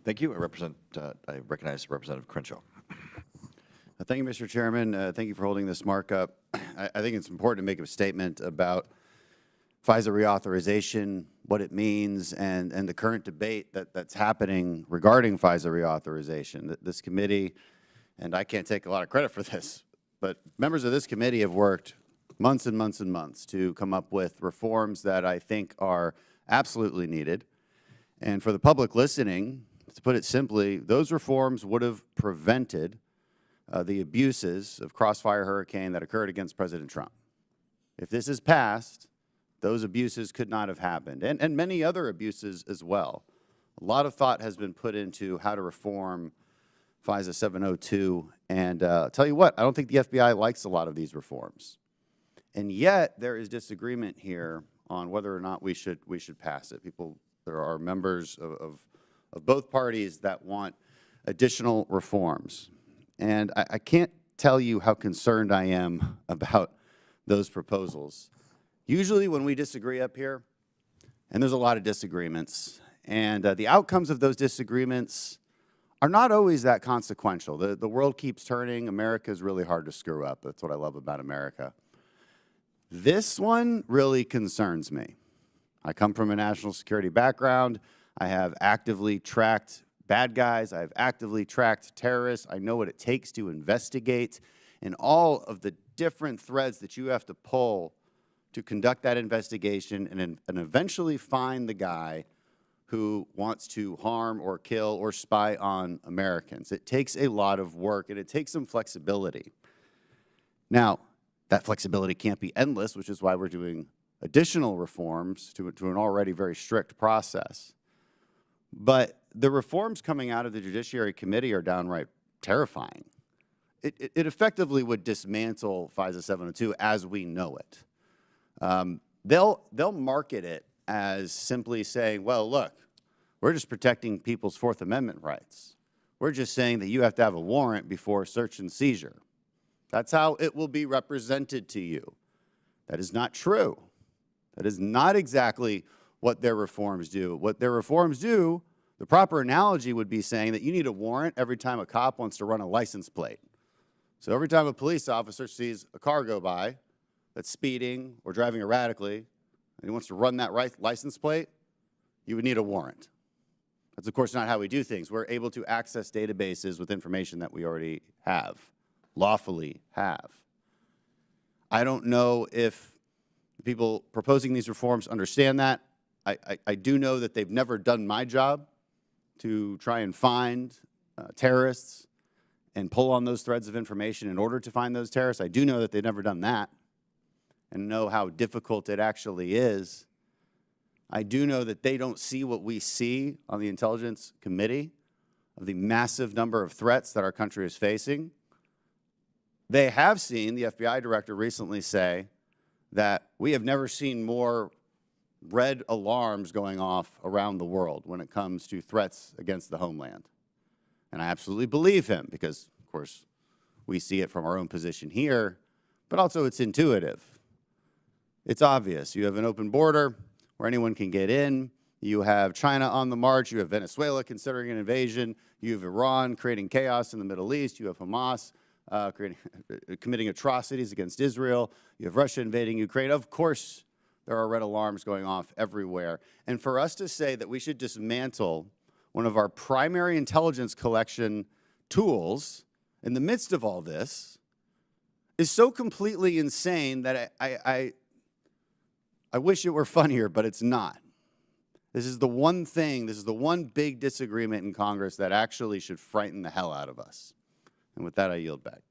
Thank you. I recognize Representative Crenshaw. Thank you, Mr. Chairman. Thank you for holding this markup. I think it's important to make a statement about FISA reauthorization, what it means, and the current debate that's happening regarding FISA reauthorization. This committee, and I can't take a lot of credit for this, but members of this committee have worked months and months and months to come up with reforms that I think are absolutely needed. And for the public listening, to put it simply, those reforms would have prevented the abuses of Crossfire Hurricane that occurred against President Trump. If this is passed, those abuses could not have happened, and many other abuses as well. A lot of thought has been put into how to reform FISA 702, and I'll tell you what, I don't think the FBI likes a lot of these reforms. And yet, there is disagreement here on whether or not we should pass it. There are members of both parties that want additional reforms. And I can't tell you how concerned I am about those proposals. Usually when we disagree up here, and there's a lot of disagreements, and the outcomes of those disagreements are not always that consequential. The world keeps turning. America is really hard to screw up. That's what I love about America. This one really concerns me. I come from a national security background. I have actively tracked bad guys. I have actively tracked terrorists. I know what it takes to investigate, and all of the different threads that you have to pull to conduct that investigation and eventually find the guy who wants to harm or kill or spy on Americans. It takes a lot of work, and it takes some flexibility. Now, that flexibility can't be endless, which is why we're doing additional reforms to an already very strict process. But the reforms coming out of the Judiciary Committee are downright terrifying. It effectively would dismantle FISA 702 as we know it. They'll market it as simply saying, well, look, we're just protecting people's Fourth Amendment rights. We're just saying that you have to have a warrant before search and seizure. That's how it will be represented to you. That is not true. That is not exactly what their reforms do. What their reforms do, the proper analogy would be saying that you need a warrant every time a cop wants to run a license plate. So every time a police officer sees a car go by that's speeding or driving erratically, and he wants to run that license plate, you would need a warrant. That's, of course, not how we do things. We're able to access databases with information that we already have, lawfully have. I don't know if the people proposing these reforms understand that. I do know that they've never done my job to try and find terrorists and pull on those threads of information in order to find those terrorists. I do know that they've never done that and know how difficult it actually is. I do know that they don't see what we see on the Intelligence Committee of the massive number of threats that our country is facing. They have seen, the FBI director recently say, that we have never seen more red alarms going off around the world when it comes to threats against the homeland. And I absolutely believe him because, of course, we see it from our own position here, but also it's intuitive. It's obvious. You have an open border where anyone can get in. You have China on the march. You have Venezuela considering an invasion. You have Iran creating chaos in the Middle East. You have Hamas committing atrocities against Israel. You have Russia invading Ukraine. Of course, there are red alarms going off everywhere. And for us to say that we should dismantle one of our primary intelligence collection tools in the midst of all this is so completely insane that I wish it were funnier, but it's not. This is the one thing, this is the one big disagreement in Congress that actually should frighten the hell out of us. And with that, I yield back.